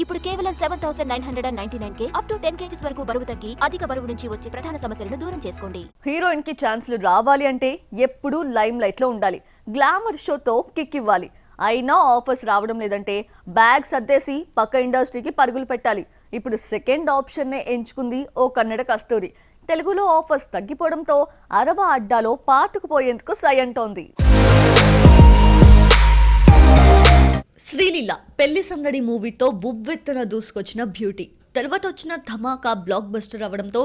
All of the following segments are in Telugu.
ఇప్పుడు కేవలం 7,999K అప్ టు 10 kgs వరకు బరువు తగ్గి అధిక బరువు నుంచి వచ్చే ప్రధాన సమస్యలను దూరం చేసుకోండి. హీరోయిన్ కి ఛాన్స్లు రావాలి అంటే ఎప్పుడూ లైమ్ లైట్ లో ఉండాలి. గ్లామర్ షోతో కిక్ ఇవ్వాలి. అయినా ఆఫర్స్ రావడం లేదంటే బ్యాగ్ సర్దేసి పక్క ఇండస్ట్రీకి పరుగులు పెట్టాలి. ఇప్పుడు సెకండ్ ఆప్షన్నే ఎంచుకుంది ఓ కన్నడ కస్తూరి. తెలుగులో ఆఫర్స్ తగ్గిపోవడంతో అరవ అడ్డాలో పాతుకుపోయేందుకు సై అంటోంది. శ్రీలీల పెళ్లి సందడి మూవీతో ఉవ్వెత్తున దూసుకొచ్చిన బ్యూటీ. తర్వాత వచ్చిన ధమాకా బ్లాక్ బస్టర్ అవడంతో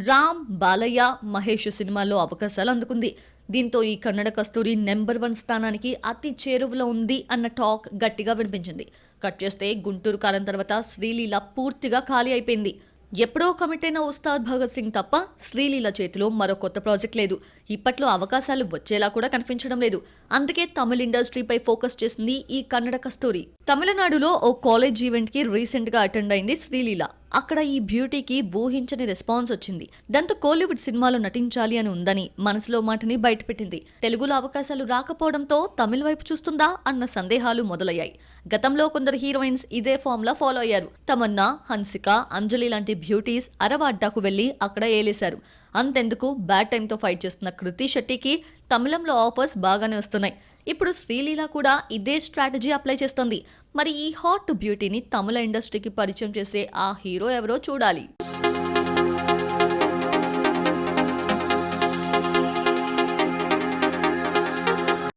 రామ్, బాలయ్య, మహేష్ సినిమాల్లో అవకాశాలు అందుకుంది. దీంతో ఈ కన్నడ కస్తూరి నెంబర్ 1 స్థానానికి అతి చేరువలో ఉంది అన్న టాక్ గట్టిగా వినిపించింది. కట్ చేస్తే గుంటూరు కాలం తర్వాత శ్రీలీల పూర్తిగా ఖాళీ అయిపోయింది. ఎప్పుడో కమిట్ అయిన ఉస్తాద్ భగత్ సింగ్ తప్ప శ్రీలీల చేతిలో మరో కొత్త ప్రాజెక్ట్ లేదు. ఇప్పట్లో అవకాశాలు వచ్చేలా కూడా కనిపించడం లేదు. అందుకే తమిళ ఇండస్ట్రీపై ఫోకస్ చేసింది ఈ కన్నడ కస్తూరి. తమిళనాడులో ఓ కాలేజ్ ఈవెంట్ కి రీసెంట్ గా అటెండ్ అయింది శ్రీలీల. అక్కడ ఈ బ్యూటీకి ఊహించని రెస్పాన్స్ వచ్చింది. దాంతో కోలీవుడ్ సినిమాలో నటించాలి అని ఉందని మనసులో మాటని బయటపెట్టింది. తెలుగులో అవకాశాలు రాకపోవడంతో తమిళ వైపు చూస్తుందా అన్న సందేహాలు మొదలయ్యాయి. గతంలో కొందరు హీరోయిన్స్ ఇదే ఫార్ములా ఫాలో అయ్యారు. తమన్నా, హన్సిక, అంజలి లాంటి బ్యూటీస్ అరవ అడ్డాకు వెళ్లి అక్కడ ఏలేశారు. అంతెందుకు బ్యాడ్ టైంతో ఫైట్ చేస్తున్న కృతి శెట్టికి తమిళంలో ఆఫర్స్ బాగానే వస్తున్నాయి. ఇప్పుడు శ్రీలీల కూడా ఇదే స్ట్రాటజీ అప్లై చేస్తోంది. మరి ఈ హాట్ బ్యూటీని తమిళ ఇండస్ట్రీకి పరిచయం చేసే ఆ హీరో ఎవరో చూడాలి.